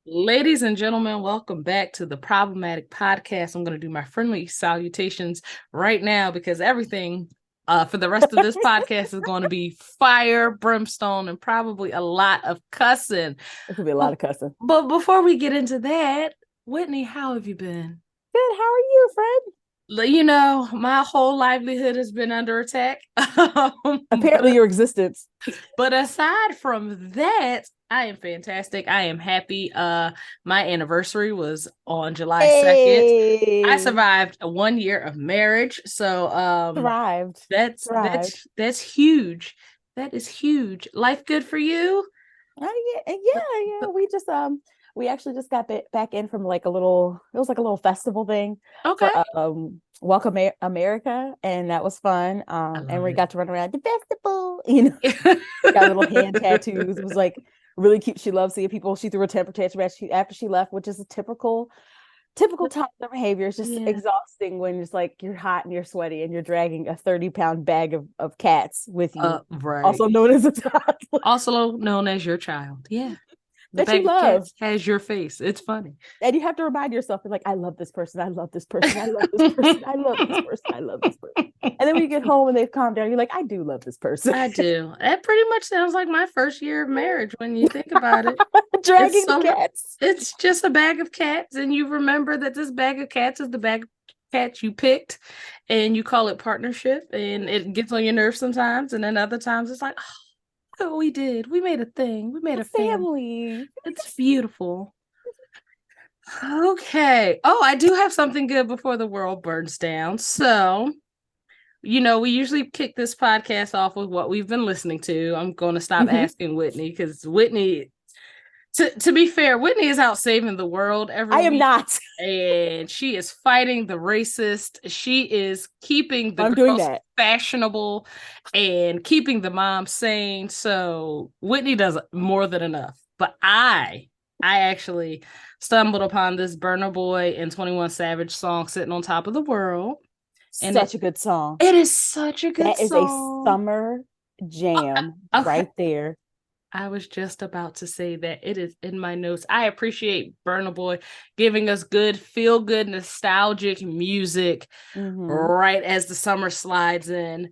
Ladies and gentlemen, welcome back to the Problematic Podcast. I'm going to do my friendly salutations right now because everything for the rest of this podcast is going to be fire, brimstone, and probably a lot of cussing. It could be a lot of cussing. But before we get into that, Whitney, how have you been? Good. How are you, friend? You know, my whole livelihood has been under attack. Apparently your existence. But aside from that, I am fantastic. I am happy. My anniversary was on July 2nd. I survived 1 year of marriage. So thrived. That's huge. That is huge. Life good for you? Yeah. We actually just got back in from like a little festival thing. Okay. For, Welcome America, and that was fun. And we got to run around the festival, got little hand tattoos. It was like really cute. She loves seeing people. She threw a temper tantrum after she left, which is a typical toddler behavior. It's just exhausting when it's like you're hot and you're sweaty and you're dragging a 30-pound bag of cats with you. Right. Also known as a toddler. Also known as your child. Yeah. That you love has your face. It's funny. And you have to remind yourself, like, I love this person. I love this person. I love this person. I love this person. I love this person. And then when you get home and they've calmed down, you're like, I do love this person. I do. That pretty much sounds like my first year of marriage when you think about it. Dragging cats. It's just a bag of cats. And you remember that this bag of cats is the bag of cats you picked. And you call it partnership. And it gets on your nerves sometimes. And then other times it's like, oh, we did. We made a thing. We made a family. It's beautiful. Okay. Oh, I do have something good before the world burns down. So, we usually kick this podcast off with what we've been listening to. I'm going to stop asking Whitney because Whitney, to be fair, Whitney is out saving the world every week. I am not. And she is fighting the racist. She is keeping the girls fashionable and keeping the mom sane. So Whitney does more than enough. But I actually stumbled upon this Burna Boy and 21 Savage song, Sittin on Top of the World. And such a good song. It is such a good song. That is a summer jam right there. I was just about to say that it is in my notes. I appreciate Burna Boy giving us good, feel-good, nostalgic music right as the summer slides in.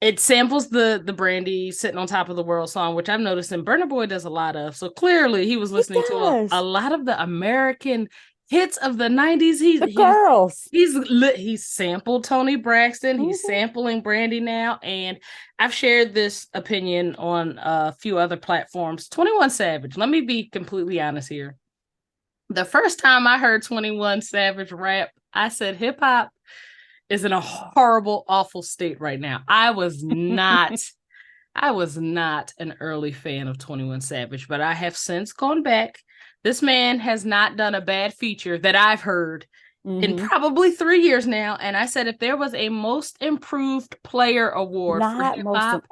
It samples the Brandy Sitting on Top of the World song, which I've noticed and Burna Boy does a lot of. So clearly he was listening to a lot of the American hits of the 90s. Girls. He's sampled Toni Braxton. He's sampling Brandy now. And I've shared this opinion on a few other platforms. 21 Savage, let me be completely honest here. The first time I heard 21 Savage rap, I said hip hop is in a horrible, awful state right now. I was not an early fan of 21 Savage, but I have since gone back. This man has not done a bad feature that I've heard in probably 3 years now. And I said, if there was a most improved player award for hip hop,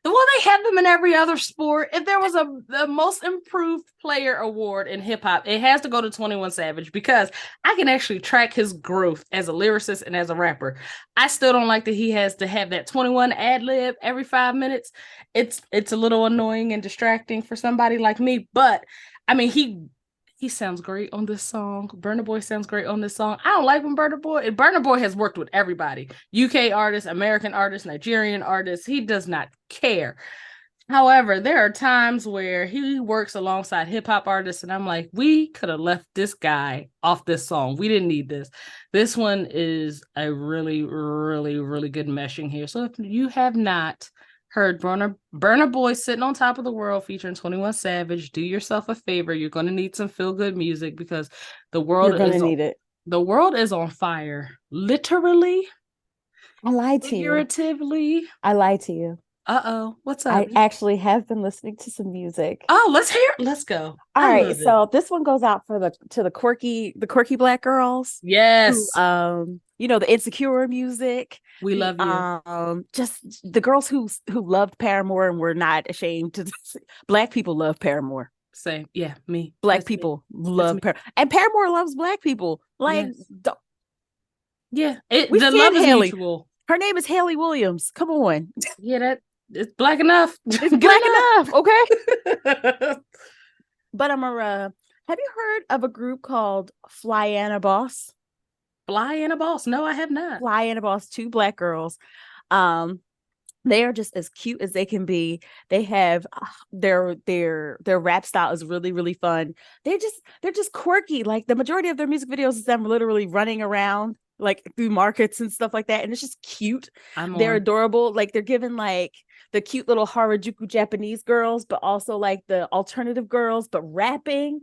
well, they have them in every other sport. If there was the most improved player award in hip hop, it has to go to 21 Savage because I can actually track his growth as a lyricist and as a rapper. I still don't like that he has to have that 21 ad lib every 5 minutes. It's a little annoying and distracting for somebody like me, but I mean, he sounds great on this song. Burna Boy sounds great on this song. I don't like when Burna Boy has worked with everybody. UK artists, American artists, Nigerian artists. He does not care. However, there are times where he works alongside hip-hop artists, and I'm like, we could have left this guy off this song. We didn't need this. This one is a really, really, really good meshing here. So if you have not heard Burna Boy Sitting on Top of the World featuring 21 Savage, do yourself a favor. You're going to need some feel-good music because the world is on fire. Literally. I lied to you. Figuratively. I lied to you. What's up? I actually have been listening to some music. Oh, let's hear it. Let's go. All I right, love it. so this one goes out for the quirky black girls who Yes, the insecure music, we the love you. just the girls who loved Paramore and were not ashamed to black people love Paramore. Same. Yeah, me. Black That's me. people That's love me. Paramore, and Paramore loves black people. Like Yes. Yeah. we The stand love is Haley. mutual. Her name is Haley Williams. Come on. Yeah, it's black enough. It's Good black enough, okay? enough. But have you heard of a group called Flyana Boss? Flyana Boss. No, I have not. Flyana Boss, two black girls. Um, they are just as cute as they can be. They have their rap style is really, really fun. They're just quirky. Like the majority of their music videos is them literally running around like through markets and stuff like that. And it's just cute. They're adorable. Like they're given like the cute little Harajuku Japanese girls, but also like the alternative girls, but rapping.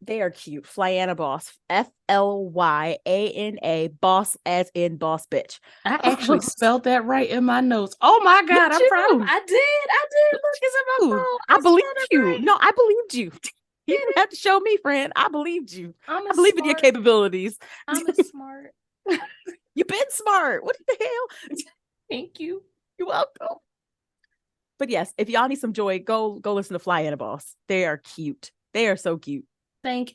They are cute. Flyana Boss, Flyana Boss, as in boss bitch. I actually spelled that right in my notes. Oh my God, I'm proud of. I did. Look, it's in my phone. I believed you. Right. No, I believed you. You didn't have to show me, friend. I believed you. I believe in your capabilities. I'm smart. You've been smart. What the hell? Thank you. You're welcome. But yes, if y'all need some joy, go listen to Flyana Boss. They are cute. They are so cute. Thank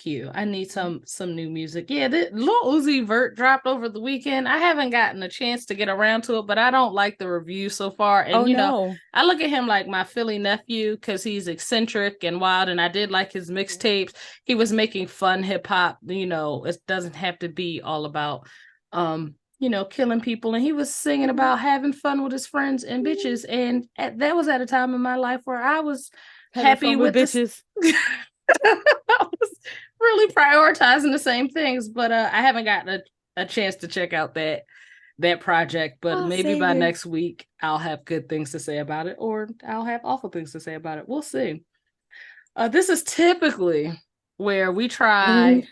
you. I need some new music. Yeah, the Lil Uzi Vert dropped over the weekend. I haven't gotten a chance to get around to it, but I don't like the review so far. And know, I look at him like my Philly nephew because he's eccentric and wild. And I did like his mixtapes. He was making fun hip hop. It doesn't have to be all about killing people. And he was singing about having fun with his friends and bitches. And that was at a time in my life where I was happy with bitches. I was really prioritizing the same things, but I haven't gotten a chance to check out that project. But maybe by next week I'll have good things to say about it, or I'll have awful things to say about it. We'll see. This is typically where we try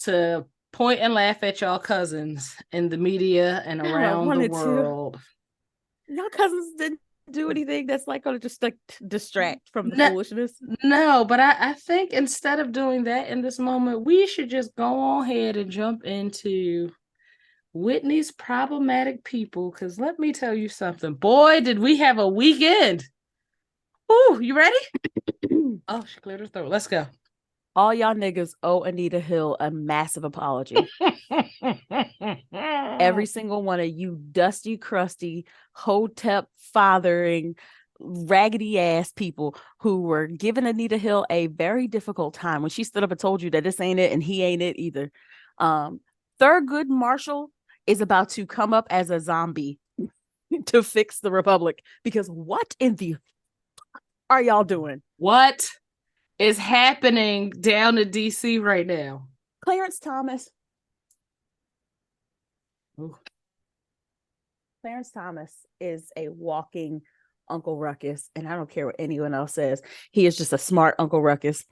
to point and laugh at y'all cousins in the media and around the world. Y'all cousins didn't do anything that's like going to just like distract from the foolishness. No, but I think instead of doing that in this moment, we should just go ahead and jump into Whitney's problematic people. Because let me tell you something, boy, did we have a weekend. Ooh, you ready? Oh, she cleared her throat. Let's go. All y'all niggas owe Anita Hill a massive apology. Every single one of you dusty, crusty, hotep fathering, raggedy ass people who were giving Anita Hill a very difficult time when she stood up and told you that this ain't it and he ain't it either. Thurgood Marshall is about to come up as a zombie to fix the Republic, because what in the are y'all doing? What is happening down in DC right now? Clarence Thomas. Ooh. Clarence Thomas is a walking Uncle Ruckus, and I don't care what anyone else says. He is just a smart Uncle Ruckus.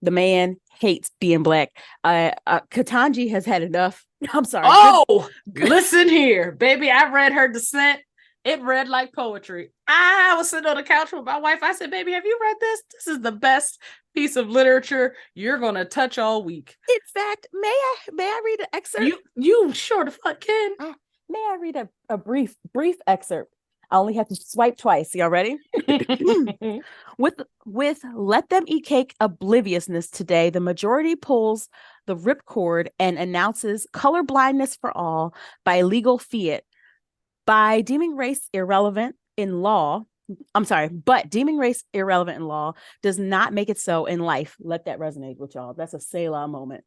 The man hates being black. Ketanji has had enough. I'm sorry. Oh, listen here, baby. I read her dissent. It read like poetry. I was sitting on the couch with my wife. I said, baby, have you read this? This is the best piece of literature you're going to touch all week. In fact, may I read an excerpt? You sure the fuck can. May I read a brief excerpt? I only have to swipe twice. Y'all ready? With Let Them Eat Cake obliviousness today, the majority pulls the ripcord and announces color blindness for all by legal fiat. By deeming race irrelevant in law, but deeming race irrelevant in law does not make it so in life. Let that resonate with y'all. That's a Selah moment.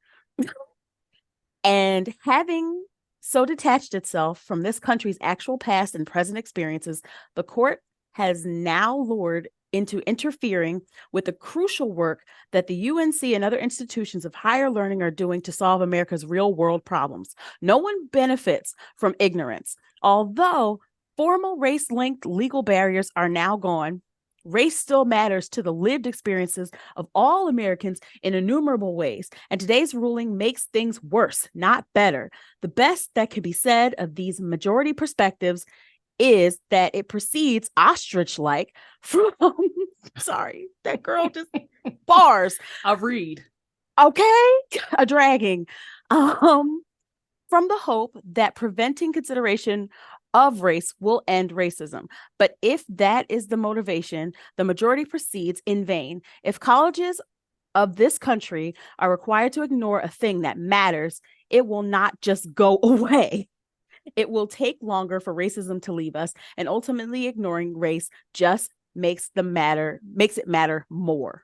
And having so detached itself from this country's actual past and present experiences, the court has now lured into interfering with the crucial work that the UNC and other institutions of higher learning are doing to solve America's real world problems. No one benefits from ignorance. Although formal race-linked legal barriers are now gone, race still matters to the lived experiences of all Americans in innumerable ways, and today's ruling makes things worse, not better. The best that can be said of these majority perspectives is that it proceeds ostrich-like from, sorry, that girl just bars. I'll read. Okay, a dragging. From the hope that preventing consideration of race will end racism. But if that is the motivation, the majority proceeds in vain. If colleges of this country are required to ignore a thing that matters, it will not just go away. It will take longer for racism to leave us, and ultimately ignoring race just makes it matter more.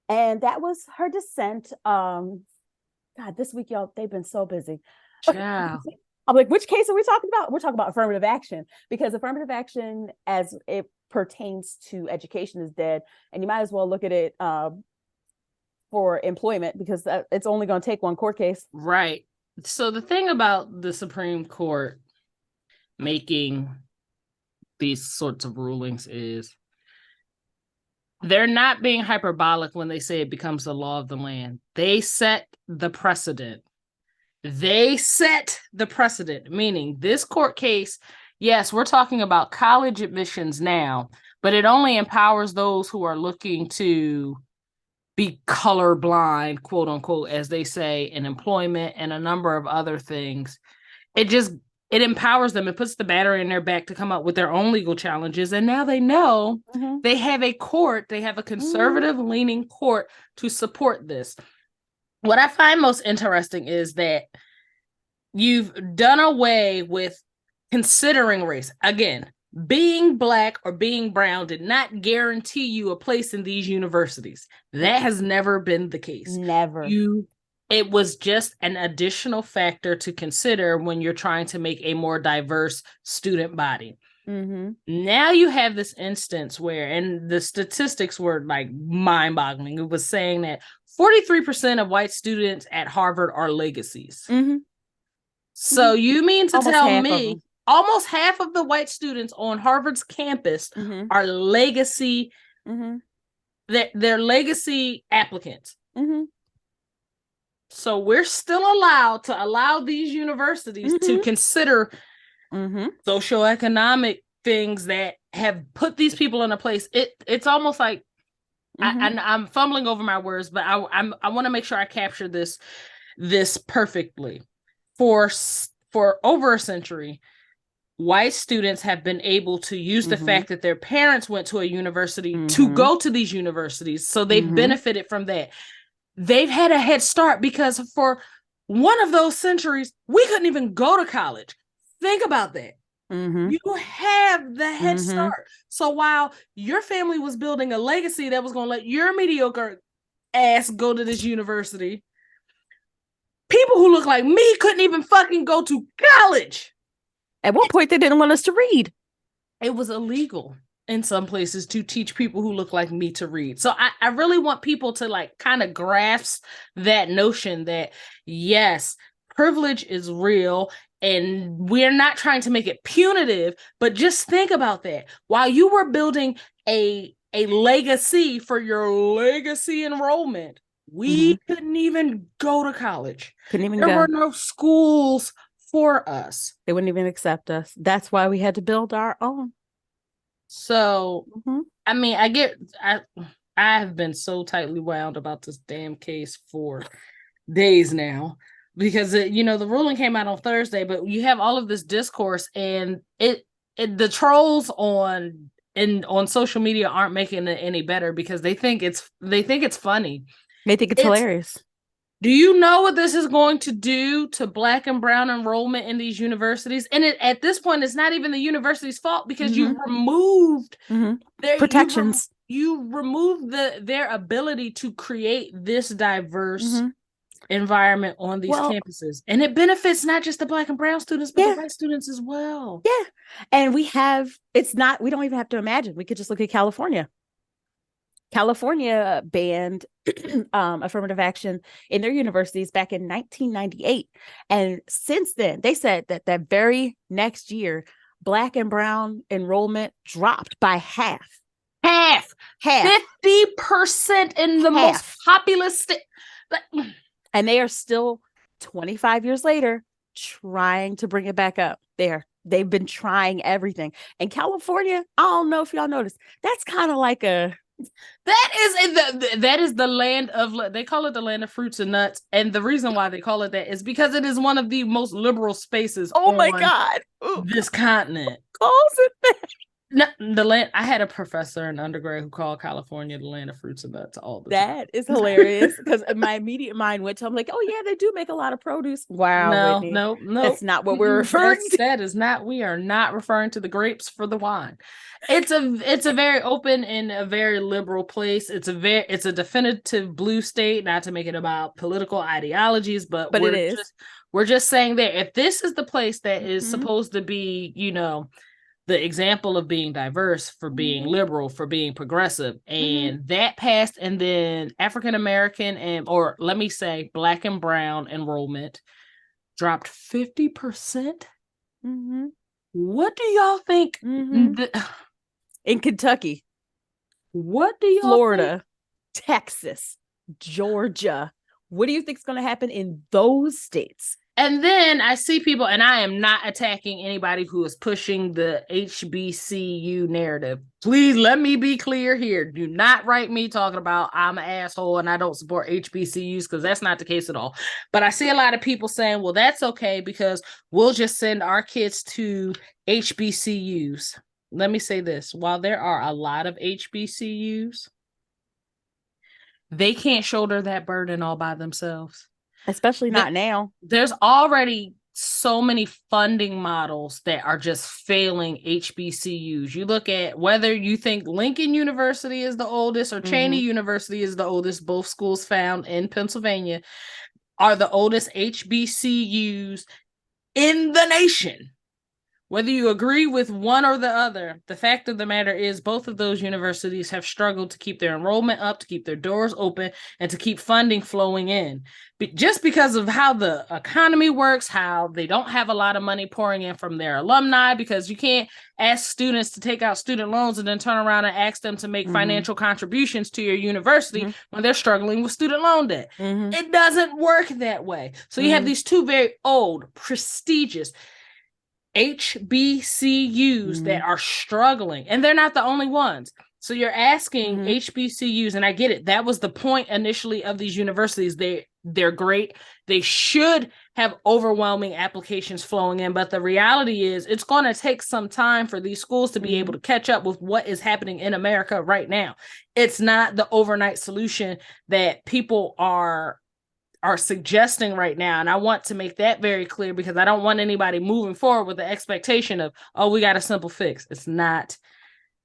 And that was her dissent. God, this week, y'all, they've been so busy. Ciao. I'm like, which case are we talking about? We're talking about affirmative action, because affirmative action as it pertains to education is dead. And you might as well look at it for employment, because it's only going to take one court case. Right. So the thing about the Supreme Court making these sorts of rulings is they're not being hyperbolic when they say it becomes the law of the land. They set the precedent. Meaning this court case, yes, we're talking about college admissions now, but it only empowers those who are looking to be colorblind, quote unquote, as they say, in employment and a number of other things. It empowers them. It puts the battery in their back to come up with their own legal challenges. And now they know they have a court, they have a conservative leaning court to support this. What I find most interesting is that you've done away with considering race. Again, being Black or being brown did not guarantee you a place in these universities. That has never been the case. Never. It was just an additional factor to consider when you're trying to make a more diverse student body. Now you have this instance where, and the statistics were like mind-boggling. It was saying that 43% of white students at Harvard are legacies. So you mean to tell me almost half of the white students on Harvard's campus are legacy, they're legacy applicants. So we're still allowed to allow these universities to consider socioeconomic things that have put these people in a place. It's almost like, I'm fumbling over my words, but I want to make sure I capture this perfectly. For over a century, white students have been able to use the fact that their parents went to a university to go to these universities. So they've benefited from that. They've had a head start because for one of those centuries, we couldn't even go to college. Think about that. You have the head start. So while your family was building a legacy that was going to let your mediocre ass go to this university, people who look like me couldn't even fucking go to college. At one point, they didn't want us to read. It was illegal in some places to teach people who look like me to read. So I really want people to like kind of grasp that notion that yes, privilege is real and we're not trying to make it punitive, but just think about that. While you were building a legacy for your legacy enrollment, we couldn't even go to college. There were no schools for us. They wouldn't even accept us. That's why we had to build our own. So, I mean, I have been so tightly wound about this damn case for days now because the ruling came out on Thursday, but you have all of this discourse and the trolls on social media aren't making it any better because they think it's funny. They think it's hilarious. Do you know what this is going to do to Black and brown enrollment in these universities? And at this point, it's not even the university's fault because you removed their protections. You removed their ability to create this diverse environment on these campuses. And it benefits not just the Black and brown students, but the white students as well. Yeah. And we don't even have to imagine. We could just look at California. California banned affirmative action in their universities back in 1998. And since then, they said that very next year, Black and brown enrollment dropped by half. 50% in the most populous state. And they are still 25 years later trying to bring it back up. They are They've been trying everything. And California, I don't know if y'all noticed, that's kind of like that is the land of, they call it the land of fruits and nuts. And the reason why they call it that is because it is one of the most liberal spaces my God, this continent. Calls it that. No, the land. I had a professor in undergrad who called California the land of fruits and nuts all the time. That is hilarious because my immediate mind went to, I'm like, oh yeah, they do make a lot of produce. Wow, Whitney. No, that's not what we're referring to. That is not. We are not referring to the grapes for the wine. It's a very open and a very liberal place. It's a definitive blue state. Not to make it about political ideologies, but we're just saying that if this is the place that is supposed to be, the example of being diverse, for being liberal, for being progressive, and that passed, and then African American or let me say Black and brown enrollment dropped 50%. What do y'all think? In Kentucky, what do y'all Florida, think? Texas, Georgia, what do you think is going to happen in those states? And then I see people, and I am not attacking anybody who is pushing the HBCU narrative. Please let me be clear here. Do not write me talking about I'm an asshole and I don't support HBCUs, because that's not the case at all. But I see a lot of people saying, well, that's okay because we'll just send our kids to HBCUs. Let me say this. While there are a lot of HBCUs, they can't shoulder that burden all by themselves. Especially not now. There's already so many funding models that are just failing HBCUs. You look at whether you think Lincoln University is the oldest or Cheney University is the oldest, both schools found in Pennsylvania, are the oldest HBCUs in the nation. Whether you agree with one or the other, the fact of the matter is both of those universities have struggled to keep their enrollment up, to keep their doors open, and to keep funding flowing in. Just because of how the economy works, how they don't have a lot of money pouring in from their alumni, because you can't ask students to take out student loans and then turn around and ask them to make financial contributions to your university when they're struggling with student loan debt. It doesn't work that way. So you have these two very old, prestigious HBCUs that are struggling, and they're not the only ones. So you're asking HBCUs, and I get it. That was the point initially of these universities. They're great. They should have overwhelming applications flowing in, but the reality is it's going to take some time for these schools to be able to catch up with what is happening in America right now. It's not the overnight solution that people are suggesting right now. And I want to make that very clear, because I don't want anybody moving forward with the expectation of, oh, we got a simple fix. It's not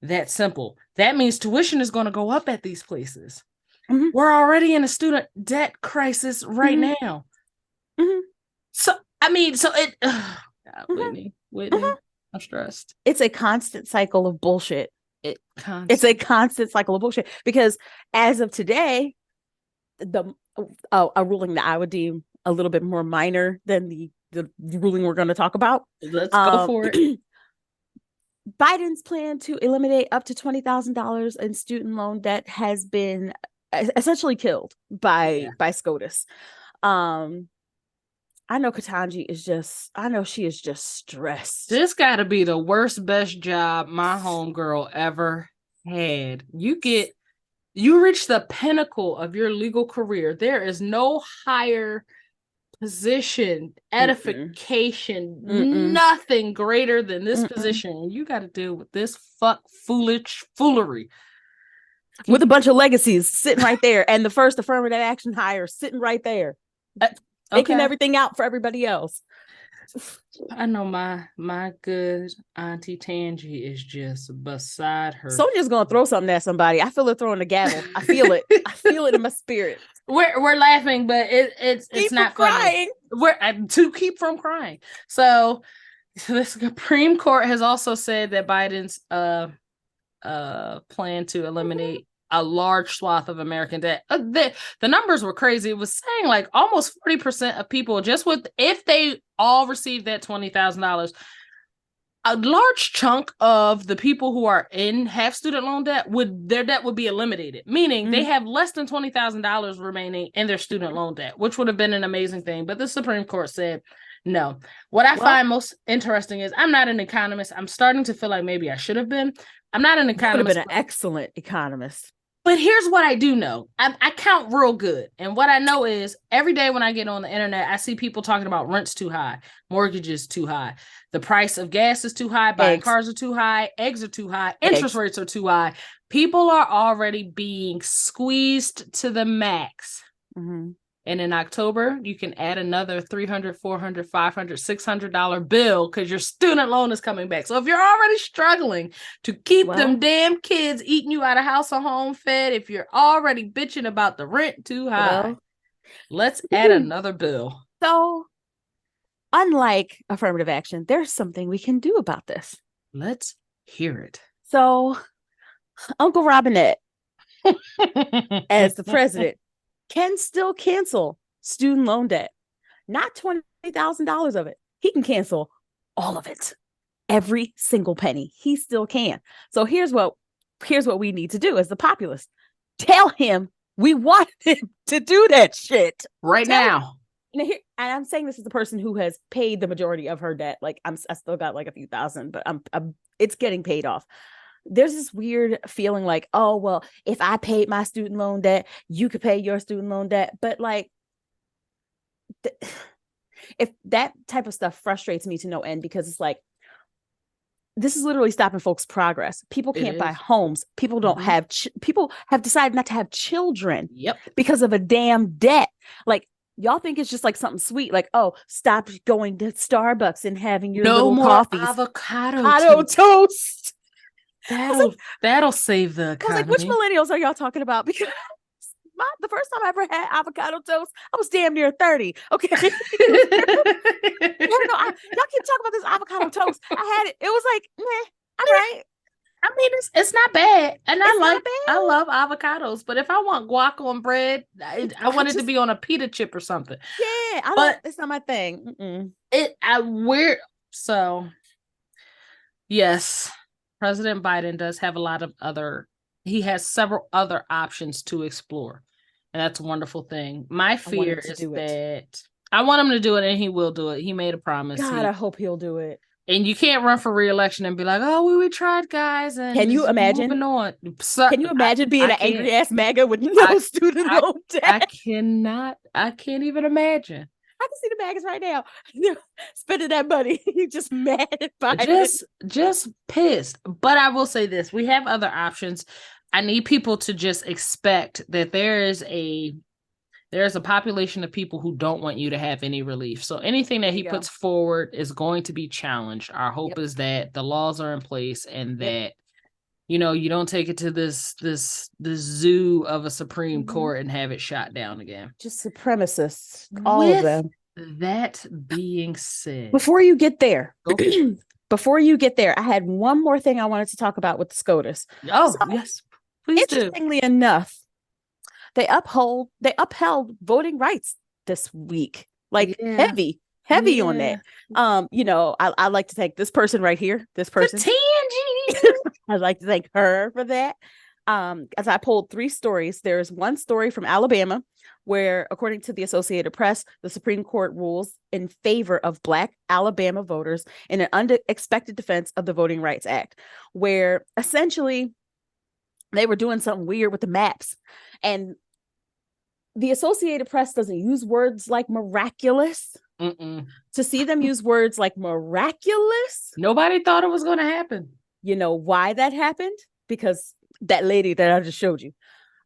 that simple. That means tuition is going to go up at these places. We're already in a student debt crisis right now. So, Whitney, I'm stressed. It's a constant cycle of bullshit. It's a constant cycle of bullshit, because as of today, a ruling that I would deem a little bit more minor than the ruling we're going to talk about. Let's go for it. Biden's plan to eliminate up to $20,000 in student loan debt has been essentially killed by SCOTUS. I know Ketanji she is just stressed. This got to be the worst, best job my homegirl ever had. You reach the pinnacle of your legal career. There is no higher position, edification, nothing greater than this position. You got to deal with this foolery. With a bunch of legacies sitting right there, and the first affirmative action hire sitting right there. Taking everything out for everybody else. I know my good auntie Tangi is just beside her. Sonia's gonna throw something at somebody. I feel her throwing the gavel. I feel it. I feel it in my spirit. We're laughing, but it's not crying. We're to keep from crying. So the Supreme Court has also said that Biden's plan to eliminate a large swath of American debt. The numbers were crazy. It was saying like almost 40% of people, if they all received that $20,000, a large chunk of the people who have student loan debt their debt would be eliminated, meaning they have less than $20,000 remaining in their student loan debt, which would have been an amazing thing. But the Supreme Court said No. What I find most interesting is I'm not an economist. I'm starting to feel like maybe I should have been. I'm not an You would have economist. been an excellent economist. But here's what I do know. I count real good. And what I know is every day when I get on the internet, I see people talking about rent's too high, mortgages too high, the price of gas is too high, buying cars are too high, eggs are too high, interest rates are too high. People are already being squeezed to the max. Mm-hmm. And in October, you can add another $300, $400, $500, $600 bill because your student loan is coming back. So if you're already struggling to keep them damn kids eating you out of house or home fed, if you're already bitching about the rent too high, let's add another bill. So, unlike affirmative action, there's something we can do about this. Let's hear it. So, Uncle Robinette, as the president, can still cancel student loan debt. Not $20,000 of it. He can cancel all of it. Every single penny. He still can. So here's what we need to do as the populace. Tell him we want him to do that shit. Right now. And I'm saying this as the person who has paid the majority of her debt. Like I still got like a few thousand, but it's getting paid off. There's this weird feeling like, oh, well, if I paid my student loan debt, you could pay your student loan debt. But like, if that type of stuff frustrates me to no end, because it's like, this is literally stopping folks' progress. People can't buy homes. People don't have, people have decided not to have children because of a damn debt. Like, y'all think it's just like something sweet, like, oh, stop going to Starbucks and having your little coffees. Avocado toast. That'll save the economy. I was like, which millennials are y'all talking about? Because the first time I ever had avocado toast, I was damn near 30. Okay. Y'all keep talking about this avocado toast. I had it. It was like, meh, all right. I mean, it's not bad. And I love avocados, but if I want guac on bread, I want it to be on a pita chip or something. Yeah, but it's not my thing. So yes, President Biden does have he has several other options to explore. And that's a wonderful thing. My fear is that I want him to do it, and he will do it. He made a promise. God, I hope he'll do it. And you can't run for re-election and be like, oh, we tried, guys. And can you imagine? Can you imagine being an angry ass MAGA with no student loan debt? I can't even imagine. I can see the MAGAs right now. Spending that money. You just mad at Biden. Just pissed. But I will say this. We have other options. I need people to just expect that there's a population of people who don't want you to have any relief. So anything that he puts forward is going to be challenged. Our hope is that the laws are in place and that, you don't take it to this zoo of a Supreme Court and have it shot down again. Just supremacists, all of them. That being said, before you get there, I had one more thing I wanted to talk about with the SCOTUS. Oh, yes. Please interestingly enough, they upheld voting rights this week. Like heavy on that. I like to thank this person right here. This person. I'd like to thank her for that. As I pulled 3 stories, there's one story from Alabama where, according to the Associated Press, the Supreme Court rules in favor of Black Alabama voters in an unexpected defense of the Voting Rights Act, where essentially they were doing something weird with the maps. And the Associated Press doesn't use words like miraculous. To see them use words like miraculous. Nobody thought it was going to happen. You know why that happened? Because that lady that I just showed you.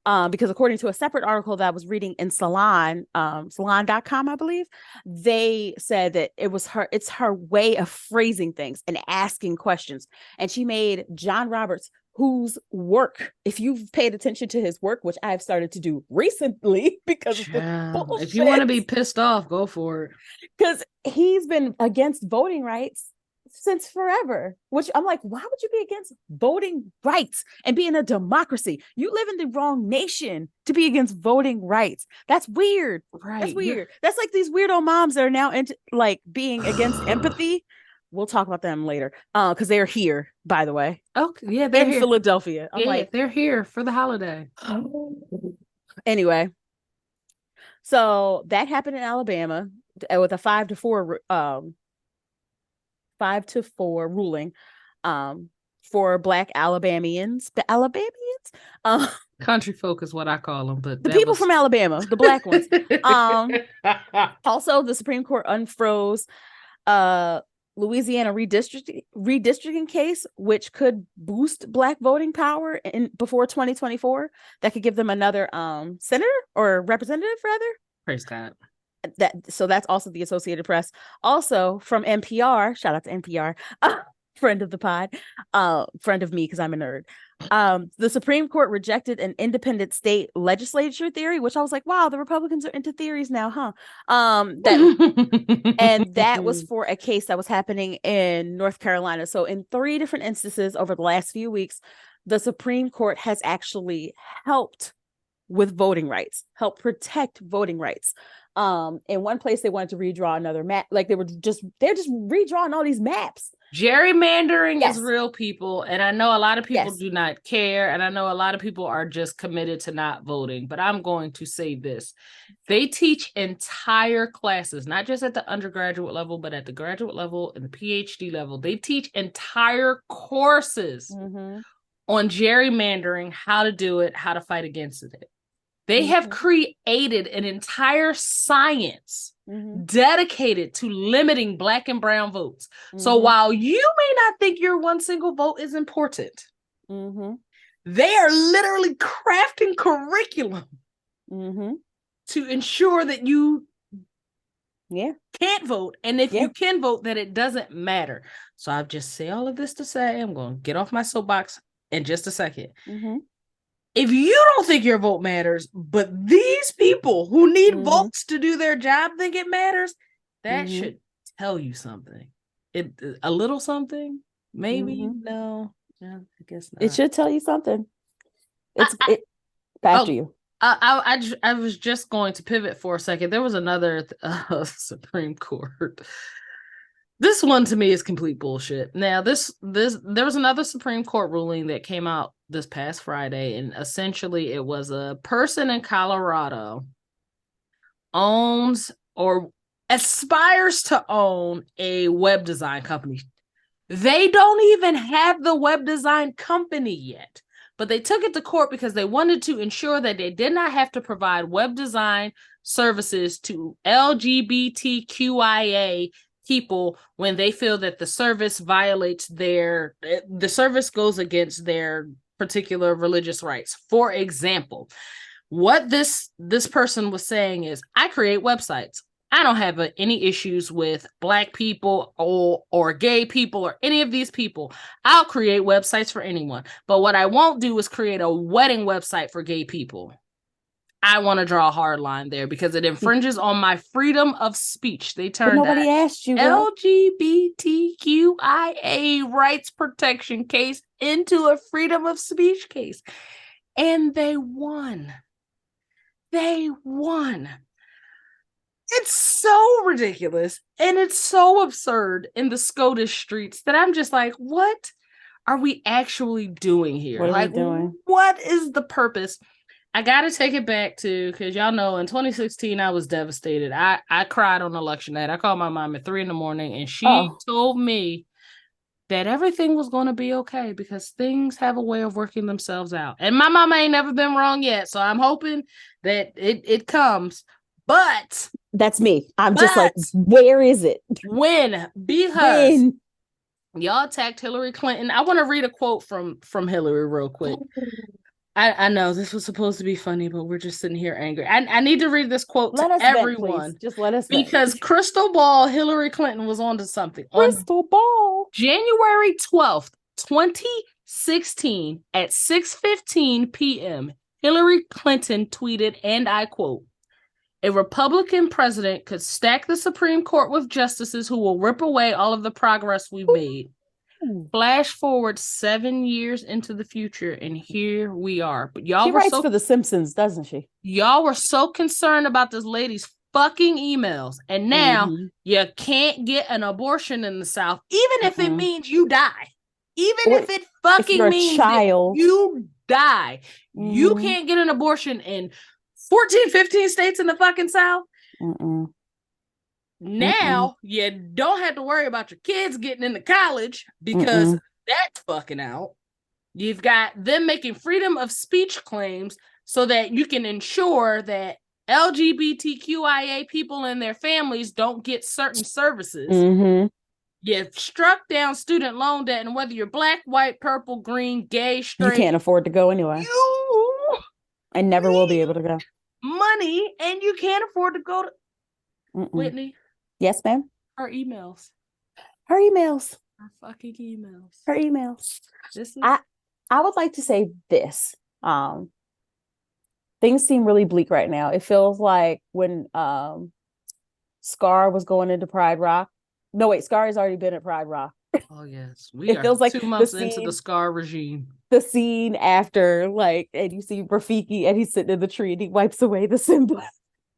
Because according to a separate article that I was reading in Salon, salon.com, I believe, they said that it's her way of phrasing things and asking questions. And she made John Roberts, whose work, if you've paid attention to his work, which I've started to do recently because of the bullshit. If you want to be pissed off, go for it. Because he's been against voting rights since forever, which I'm like, why would you be against voting rights and be in a democracy? You live in the wrong nation to be against voting rights. That's weird. Right. That's weird. That's like these weirdo moms that are now into like being against empathy. We'll talk about them later. Because they're here, by the way. Okay. Yeah, they're in Philadelphia. They're here for the holiday. Anyway. So that happened in Alabama. with a 5-4 ruling for Black Alabamians. The Alabamians? Country folk is what I call them, but the people from Alabama, the Black ones. Also, the Supreme Court unfroze Louisiana redistricting case, which could boost Black voting power before 2024. That could give them another senator or representative, rather. Praise God. So that's also the Associated Press. Also from NPR, shout out to NPR, friend of the pod, friend of me because I'm a nerd. The Supreme Court rejected an independent state legislature theory, which I was like, wow, the Republicans are into theories now, huh? And that was for a case that was happening in North Carolina. So in 3 different instances over the last few weeks, the Supreme Court has actually helped with voting rights, help protect voting rights. In one place they wanted to redraw another map, like they're just redrawing all these maps. Gerrymandering is real, people, and I know a lot of people do not care, and I know a lot of people are just committed to not voting, but I'm going to say this. They teach entire classes, not just at the undergraduate level, but at the graduate level and the PhD level. They teach entire courses on gerrymandering, how to do it, how to fight against it. They have created an entire science dedicated to limiting Black and brown votes. So while you may not think your one single vote is important, they are literally crafting curriculum to ensure that you can't vote. And if you can vote, that it doesn't matter. So I've just say all of this to say, I'm going to get off my soapbox in just a second. If you don't think your vote matters, but these people who need votes to do their job think it matters, that should tell you something. A little something, maybe. No, I guess not. It should tell you something. Back to you. I was just going to pivot for a second. There was another Supreme Court. This one to me is complete bullshit. Now, there was another Supreme Court ruling that came out this past Friday, and essentially it was a person in Colorado owns or aspires to own a web design company. They don't even have the web design company yet, but they took it to court because they wanted to ensure that they did not have to provide web design services to LGBTQIA people when they feel that the service goes against their particular religious rights. For example, what this person was saying is, I create websites. I don't have any issues with Black people or gay people or any of these people. I'll create websites for anyone. But what I won't do is create a wedding website for gay people. I want to draw a hard line there because it infringes on my freedom of speech. They turned nobody asked you, LGBTQIA rights protection case into a freedom of speech case. And they won. It's so ridiculous and it's so absurd in the SCOTUS streets that I'm just like, what are we actually doing here? What are we doing? What is the purpose? I got to take it back to, because y'all know in 2016, I was devastated. I cried on election night. I called my mom at 3 a.m. and she told me that everything was going to be okay because things have a way of working themselves out. And my mama ain't never been wrong yet. So I'm hoping that it comes. But that's me. I'm just like, where is it? Because y'all attacked Hillary Clinton. I want to read a quote from Hillary real quick. I know this was supposed to be funny, but we're just sitting here angry. I need to read this quote to everyone. Vent, just let us because Crystal Ball Hillary Clinton was onto something. Crystal Ball. January 12th, 2016 at 6:15 p.m., Hillary Clinton tweeted, and I quote, "A Republican president could stack the Supreme Court with justices who will rip away all of the progress we've made. Flash forward 7 years into the future, and here we are." But y'all, she writes for The Simpsons, doesn't she? Y'all were so concerned about this lady's fucking emails, and now you can't get an abortion in the South, even if it means you die. Even if it fucking means that you die. You can't get an abortion in 14, 15 states in the fucking South. Now you don't have to worry about your kids getting into college because that's fucking out. You've got them making freedom of speech claims so that you can ensure that LGBTQIA people and their families don't get certain services. You've struck down student loan debt, and whether you're black, white, purple, green, gay, straight, you can't afford to go anywhere. I never will be able to go. Money, and you can't afford to go to Whitney. Yes, ma'am. Her emails. Her emails. Her fucking emails. Her emails. This is... I would like to say this. Things seem really bleak right now. It feels like when Scar was going into Pride Rock. No, wait, Scar has already been at Pride Rock. Oh, yes. It feels like 2 months into the Scar regime. The scene after, like, and you see Rafiki and he's sitting in the tree and he wipes away the symbol.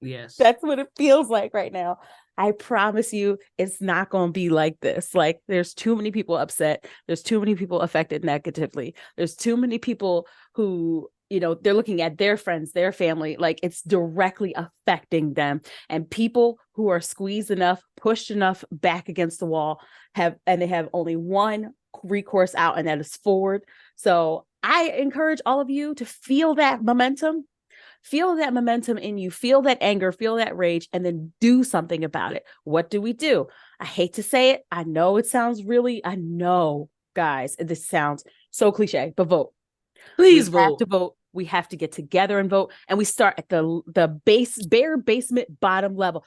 Yes. That's what it feels like right now. I promise you, it's not going to be like this. Like, there's too many people upset. There's too many people affected negatively. There's too many people who, you know, they're looking at their friends, their family, like it's directly affecting them. And people who are squeezed enough, pushed enough back against the wall they have only one recourse out, and that is forward. So I encourage all of you to feel that momentum. Feel that momentum in you, feel that anger, feel that rage, and then do something about it. What do we do? I hate to say it. I know, guys, this sounds so cliche, but vote. Please vote. We have to vote. We have to get together and vote. And we start at the bare basement bottom level.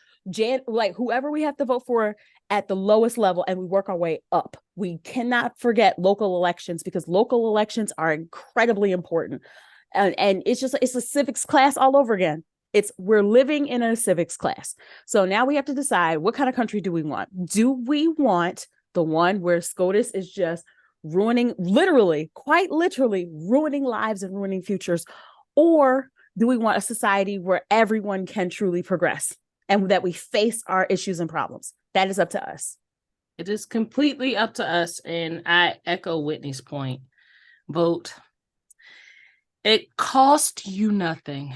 Like whoever we have to vote for at the lowest level, and we work our way up. We cannot forget local elections, because local elections are incredibly important. And it's a civics class all over again. We're living in a civics class. So now we have to decide, what kind of country do we want? Do we want the one where SCOTUS is just quite literally ruining lives and ruining futures? Or do we want a society where everyone can truly progress and that we face our issues and problems? That is up to us. It is completely up to us. And I echo Whitney's point. Vote. It costs you nothing.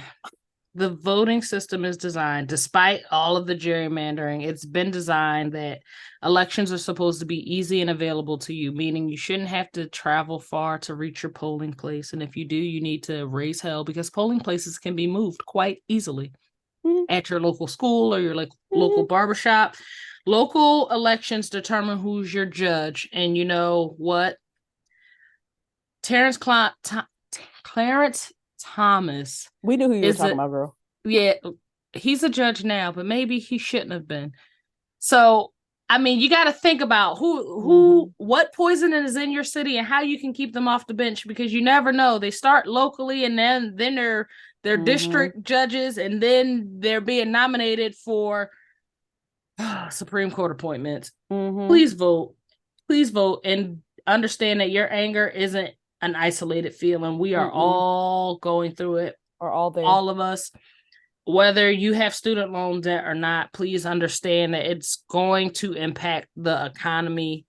The voting system is designed, despite all of the gerrymandering, it's been designed that elections are supposed to be easy and available to you, meaning you shouldn't have to travel far to reach your polling place. And if you do, you need to raise hell, because polling places can be moved quite easily at your local school or your local barbershop. Local elections determine who's your judge. And you know what? Clarence Thomas. We knew who you were talking about, girl. Yeah, he's a judge now, but maybe he shouldn't have been. So, I mean, you got to think about what poison is in your city and how you can keep them off the bench, because you never know. They start locally, and then they're district judges, and then they're being nominated for Supreme Court appointments. Please vote, and understand that your anger isn't an isolated feeling. We are all going through it, or all there. All of us, whether you have student loan debt or not. Please understand that it's going to impact the economy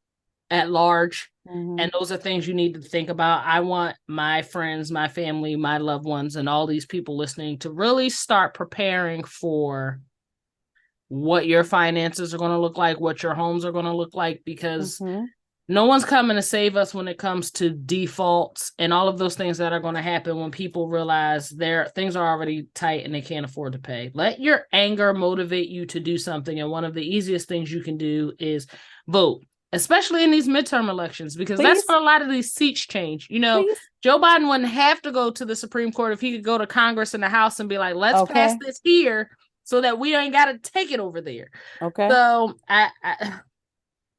at large. And those are things you need to think about. I want my friends, my family, my loved ones, and all these people listening to really start preparing for what your finances are going to look like, what your homes are going to look like, because no one's coming to save us when it comes to defaults and all of those things that are going to happen when people realize things are already tight and they can't afford to pay. Let your anger motivate you to do something. And one of the easiest things you can do is vote, especially in these midterm elections, because that's where a lot of these seats change. You know, Joe Biden wouldn't have to go to the Supreme Court if he could go to Congress and the House and be like, let's pass this here so that we ain't got to take it over there. Okay. So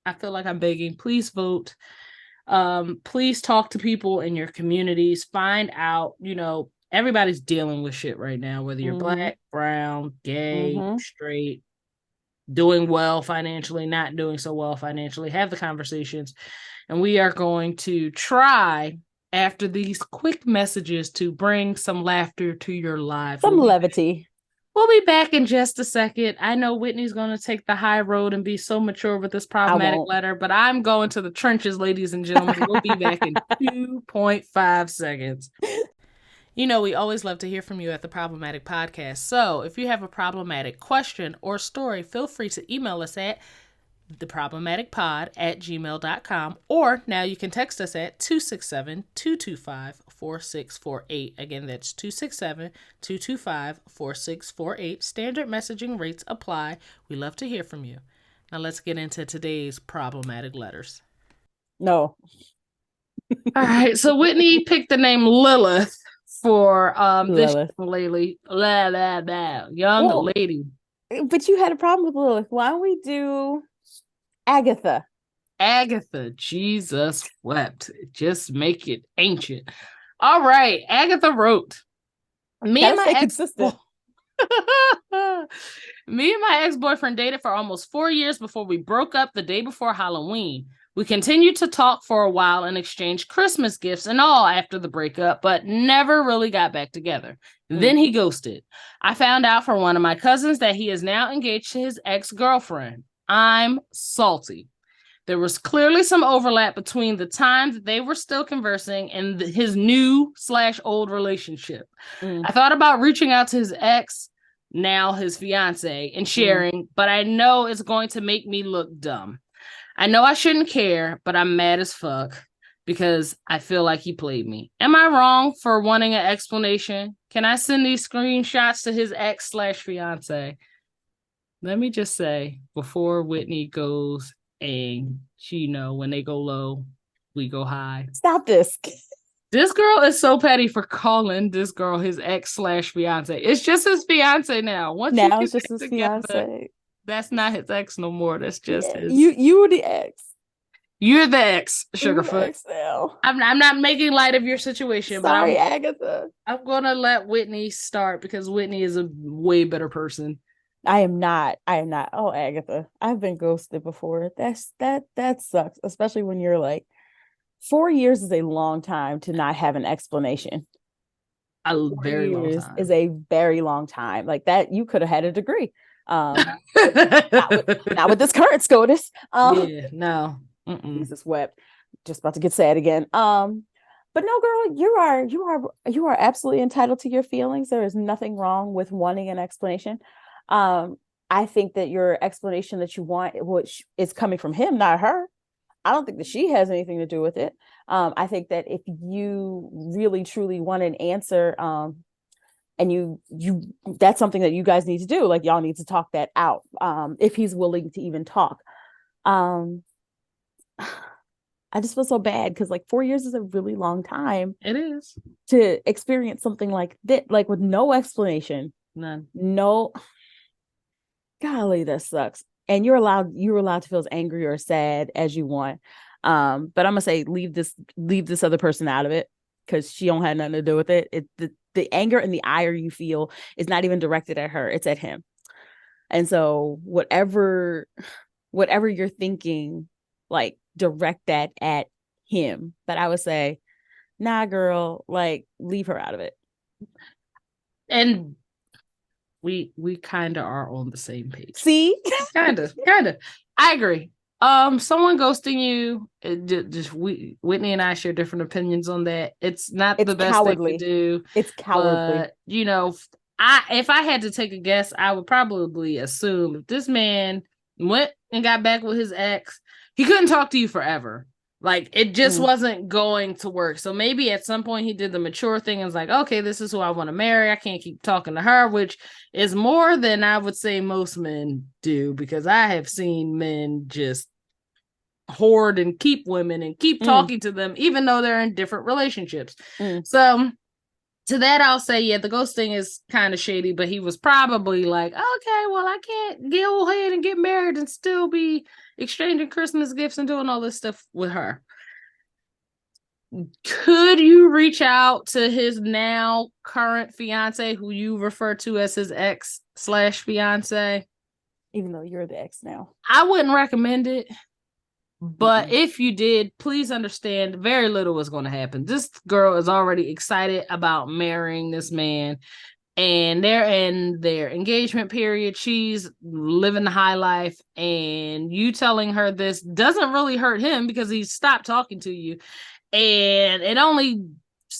I feel like I'm begging, please vote. Please talk to people in your communities. Find out, you know, everybody's dealing with shit right now, whether you're black, brown, gay, straight, doing well financially, not doing so well financially. Have the conversations. And we are going to try, after these quick messages, to bring some laughter to your lives. Some levity. We'll be back in just a second. I know Whitney's going to take the high road and be so mature with this problematic letter, but I'm going to the trenches, ladies and gentlemen. We'll be back in 2.5 seconds. You know, we always love to hear from you at the Problematic Podcast. So if you have a problematic question or story, feel free to email us at theproblematicpod@gmail.com, or now you can text us at 267-225-4648. Again, that's 267-225-4648. Standard messaging rates apply. We love to hear from you. Now let's get into today's problematic letters. No. All right, so Whitney picked the name Lilith for this lady, young lady. But you had a problem with Lilith. Why don't we do Agatha? Agatha, Jesus wept. Just make it ancient. All right, Agatha wrote, Me and my ex-boyfriend dated for almost 4 years before we broke up the day before Halloween. We continued to talk for a while and exchanged Christmas gifts and all after the breakup, but never really got back together. Then he ghosted. I found out from one of my cousins that he is now engaged to his ex-girlfriend. I'm salty. There was clearly some overlap between the time that they were still conversing and his new/old relationship. I thought about reaching out to his ex, now his fiance, and sharing, but I know it's going to make me look dumb. I know I shouldn't care, but I'm mad as fuck because I feel like he played me. Am I wrong for wanting an explanation? Can I send these screenshots to his ex/fiance? Let me just say, before Whitney goes and when they go low, we go high. Stop this. This girl is so petty for calling this girl his ex/fiance. It's just his fiance now. Now it's just his fiance. That's not his ex no more. That's just his. You were the ex. You're the ex, Sugarfoot. Ex now. I'm not making light of your situation. Sorry, but Agatha. I'm gonna let Whitney start because Whitney is a way better person. I am not. Oh, Agatha, I've been ghosted before. That sucks, especially when you're like, 4 years is a long time to not have an explanation. Very long time is a very long time. Like that, you could have had a degree. Not with this current SCOTUS. No. Jesus wept. Just about to get sad again. But no, girl, you are absolutely entitled to your feelings. There is nothing wrong with wanting an explanation. I think that your explanation that you want, which is coming from him, not her. I don't think that she has anything to do with it. I think that if you really truly want an answer, and you that's something that you guys need to do. Like y'all need to talk that out. If he's willing to even talk. I just feel so bad because like 4 years is a really long time. It is. To experience something like that, like with no explanation. None. No. Golly, that sucks. And you're allowed to feel as angry or sad as you want. But I'm gonna say leave this other person out of it because she don't have nothing to do with it. The anger and the ire you feel is not even directed at her, it's at him. And so whatever you're thinking, like direct that at him. But I would say, nah, girl, like leave her out of it. And we kind of are on the same page. See? kind of. I agree. Someone ghosting you, Whitney and I share different opinions on that. It's not the best thing to do. It's cowardly. But, if I had to take a guess, I would probably assume if this man went and got back with his ex, he couldn't talk to you forever. Like, it just wasn't going to work. So maybe at some point he did the mature thing and was like, okay, this is who I want to marry. I can't keep talking to her, which is more than I would say most men do, because I have seen men just hoard and keep women and keep talking to them, even though they're in different relationships. So to that, I'll say, yeah, the ghosting is kind of shady, but he was probably like, okay, well, I can't go ahead and get married and still be exchanging Christmas gifts and doing all this stuff with her. Could you reach out to his now current fiance, who you refer to as his ex/fiance? Even though you're the ex now. I wouldn't recommend it. But if you did, please understand very little was going to happen. This girl is already excited about marrying this man, and they're in their engagement period. She's living the high life, and you telling her this doesn't really hurt him because he stopped talking to you. And it only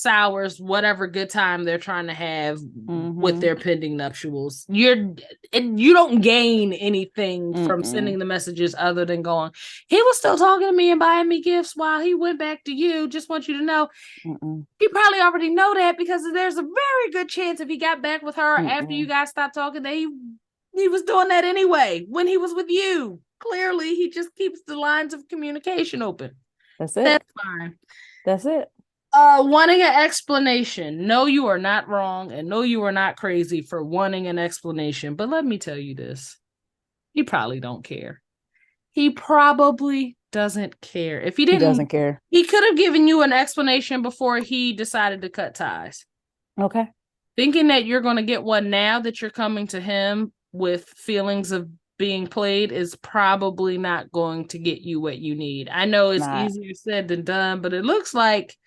sours whatever good time they're trying to have with their pending nuptials. You don't gain anything from sending the messages other than going, he was still talking to me and buying me gifts while he went back to you. Just want you to know. He probably already know that, because there's a very good chance if he got back with her after you guys stopped talking that he was doing that anyway when he was with you. Clearly, he just keeps the lines of communication open. That's it. That's fine. That's it. Wanting an explanation. No, you are not wrong, and no, you are not crazy for wanting an explanation. But let me tell you this. He probably don't care. He probably doesn't care. If he doesn't care, he could have given you an explanation before he decided to cut ties. Okay. Thinking that you're going to get one now that you're coming to him with feelings of being played is probably not going to get you what you need. I know it's easier said than done, but it looks like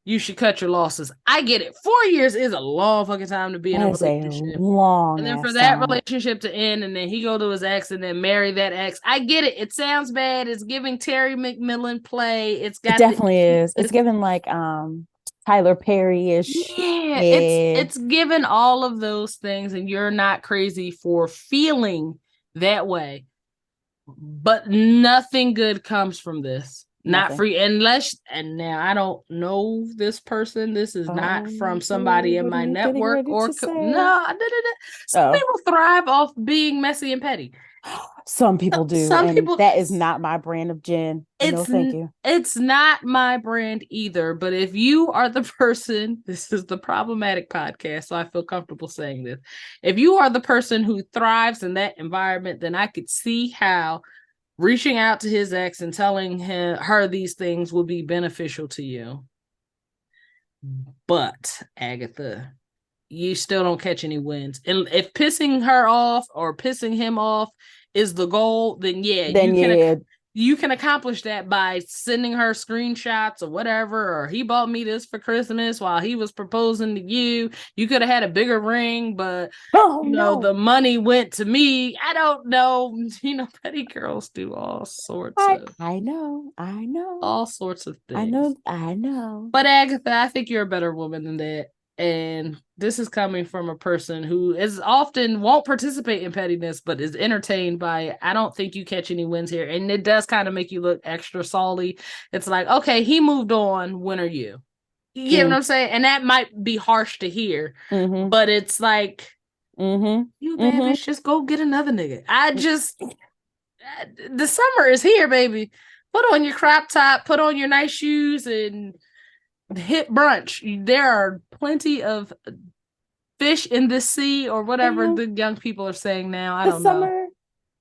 you should cut your losses. I get it. 4 years is a long fucking time to be in a relationship. And then for that relationship to end, and then he go to his ex and then marry that ex. I get it. It sounds bad. It's giving Terry McMillan play. It definitely is. It's given like Tyler Perry-ish. Yeah, it's given all of those things, and you're not crazy for feeling that way. But nothing good comes from this. Not free unless, and now I don't know this person. This is not from somebody in my network or some people thrive off being messy and petty. Some people do. Some people, that is not my brand of Jen. No, thank you. It's not my brand either. But if you are the person, this is the problematic podcast, so I feel comfortable saying this. If you are the person who thrives in that environment, then I could see how reaching out to his ex and telling her these things will be beneficial to you. But, Agatha, you still don't catch any wins. And if pissing her off or pissing him off is the goal, then you can accomplish that by sending her screenshots or whatever, or he bought me this for Christmas while he was proposing to you. You could have had a bigger ring, but the money went to me. I don't know. Petty girls do all sorts of I know. All sorts of things. I know. But Agatha, I think you're a better woman than that. And this is coming from a person who is often won't participate in pettiness, but is entertained by it. I don't think you catch any wins here. And it does kind of make you look extra salty. It's like, okay, he moved on. When are you? You get what I'm saying? And that might be harsh to hear, but it's like, you bad bitch, just go get another nigga. The summer is here, baby. Put on your crop top, put on your nice shoes, and hit brunch. There are plenty of fish in the sea, or whatever the young people are saying now. I don't know.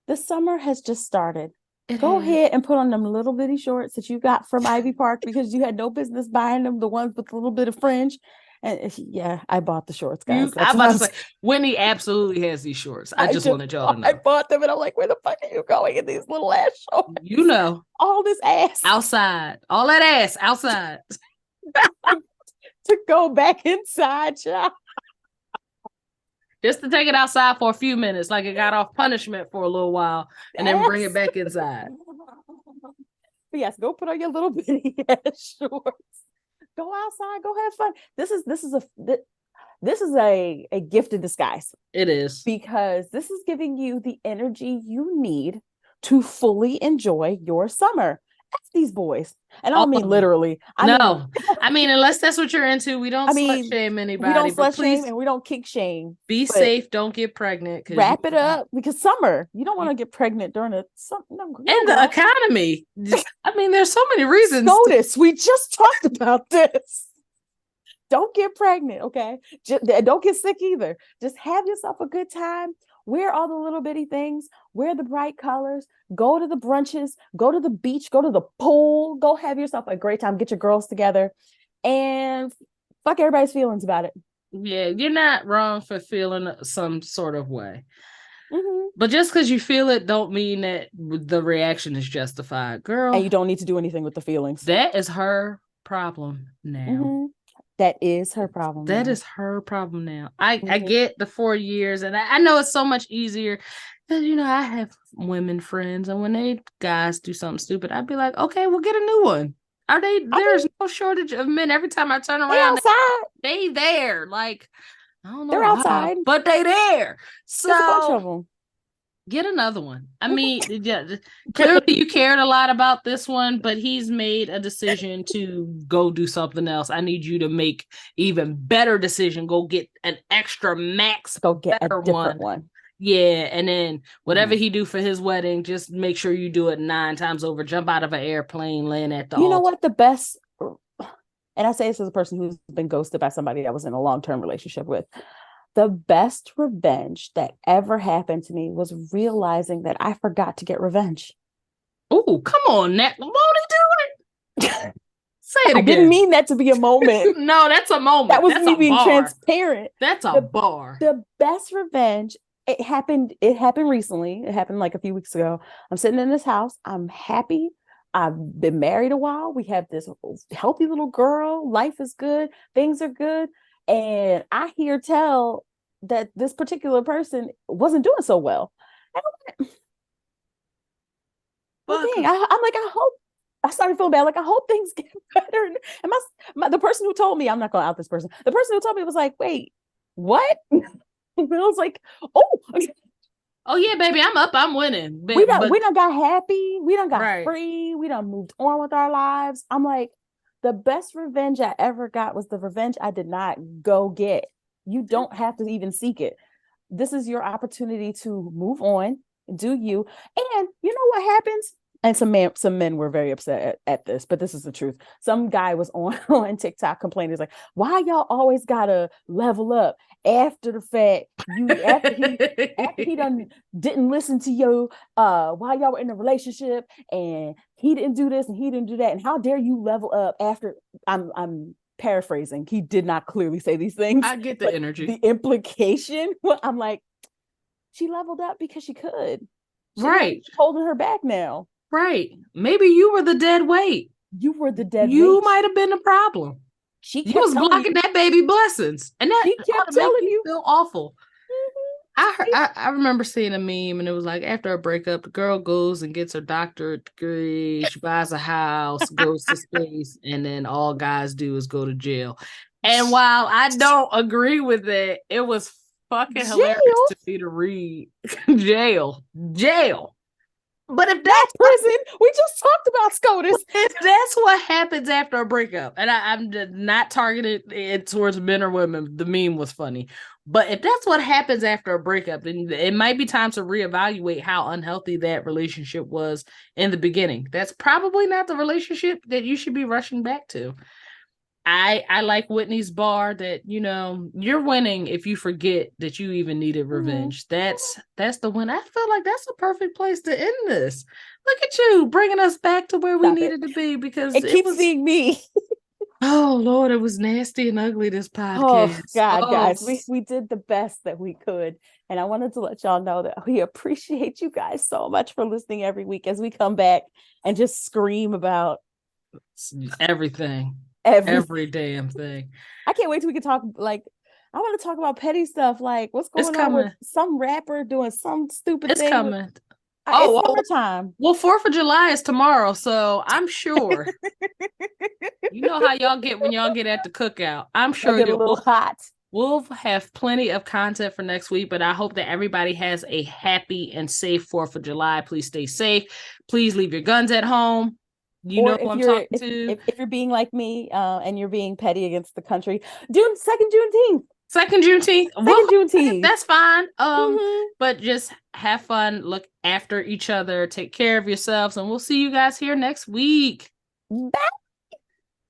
The summer has just started. Go ahead and put on them little bitty shorts that you got from Ivy Park because you had no business buying them, the ones with a little bit of fringe. And I bought the shorts, guys. I'm about to say, Whitney absolutely has these shorts. I just wanted y'all to know. I bought them, and I'm like, where the fuck are you going in these little ass shorts? All this ass outside, all that ass outside. To go back inside, y'all. Just to take it outside for a few minutes, like it got off punishment for a little while, and then bring it back inside. But yes, go put on your little bitty ass shorts. Go outside, go have fun. This is a gift in disguise. It is, because this is giving you the energy you need to fully enjoy your summer. F these boys. And I don't mean literally. I mean, unless that's what you're into, we don't slut shame anybody. We don't slut shame and we don't kink shame. Be safe. Don't get pregnant. Wrap it up, because summer, you don't want to get pregnant during the summer. And the economy. I mean, there's so many reasons. Notice, we just talked about this. Don't get pregnant, okay? Don't get sick either. Just have yourself a good time. Wear all the little bitty things. Wear the bright colors. Go to the brunches. Go to the beach. Go to the pool. Go have yourself a great time. Get your girls together. And fuck everybody's feelings about it. Yeah, you're not wrong for feeling some sort of way. But just because you feel it don't mean that the reaction is justified, girl. And you don't need to do anything with the feelings. That is her problem now. That is her problem. That is her problem now. I get the 4 years, and I know it's so much easier. Because, I have women friends, and when guys do something stupid, I'd be like, okay, we'll get a new one. Are they? There's no shortage of men. Every time I turn They around, outside. they there. Like, I don't know They're how, outside. but they there. There's a bunch of So them. get another one. I mean, yeah, clearly you cared a lot about this one, but he's made a decision to go do something else. I need you to make even better decision. Go get an extra max, Go get a better different one. Yeah, and then whatever he do for his wedding, just make sure you do it 9 times over. Jump out of an airplane, land at the You know altar. what? The best, and I say this as a person who's been ghosted by somebody I was in a long-term relationship with. The best revenge that ever happened to me was realizing that I forgot to get revenge. Oh, come on, Nat. Won't he do it? Say it again. I didn't mean that to be a moment. No, that's a moment. That was that's me being bar. transparent. That's a bar. The best revenge, it happened recently. It happened like a few weeks ago. I'm sitting in this house. I'm happy. I've been married a while. We have this healthy little girl. Life is good. Things are good. And I hear tell that this particular person wasn't doing so well. And I'm like, I hope. I started feeling bad. Like, I hope things get better. And the person who told me, I'm not going to out this person. The person who told me was like, wait, what? And I was like, oh yeah, baby, I'm up. I'm winning. We done got happy. We done got right. free. We done moved on with our lives. I'm like, the best revenge I ever got was the revenge I did not go get. You don't have to even seek it. This is your opportunity to move on, do you. And you know what happens? And some men were very upset at this, but this is the truth. Some guy was on TikTok complaining, he's like, why y'all always gotta level up after the fact? After he didn't listen to you while y'all were in a relationship, and he didn't do this and he didn't do that, and how dare you level up after? I'm paraphrasing. He did not clearly say these things. I get the energy. The implication, I'm like, she leveled up because she could. Right. Holding her back now. Right. Maybe you were the dead weight. You were the dead weight. You might have been the problem. She was blocking that baby blessings. And that she kept telling you feel awful. Mm-hmm. I remember seeing a meme, and it was like, after a breakup, the girl goes and gets her doctorate degree, she buys a house, goes to space, and then all guys do is go to jail. And while I don't agree with it, it was fucking hilarious to me to read. Jail. But if that's prison, we just talked about SCOTUS. If that's what happens after a breakup, and I'm not targeted it towards men or women, the meme was funny. But if that's what happens after a breakup, then it might be time to reevaluate how unhealthy that relationship was in the beginning. That's probably not the relationship that you should be rushing back to. I like Whitney's bar that, you're winning if you forget that you even needed revenge. Mm-hmm. That's the win. I feel like that's a perfect place to end this. Look at you bringing us back to where we needed to be, because it keeps being me. Oh Lord, it was nasty and ugly, this podcast. Oh God, guys, we did the best that we could. And I wanted to let y'all know that we appreciate you guys so much for listening every week as we come back and just scream about everything. Every damn thing. I can't wait till we can talk. Like, I want to talk about petty stuff, like what's going on with some rapper doing some stupid thing. It's coming. It's summertime. Well, 4th of July is tomorrow, so I'm sure. You know how y'all get when y'all get at the cookout. I'm sure get a little hot. We'll have plenty of content for next week, but I hope that everybody has a happy and safe 4th of July. Please stay safe. Please leave your guns at home. You know who I'm talking to. If you're being like me and you're being petty against the country, second Juneteenth. Second Juneteenth. That's fine. Mm-hmm. But just have fun, look after each other, take care of yourselves, and we'll see you guys here next week. Bye.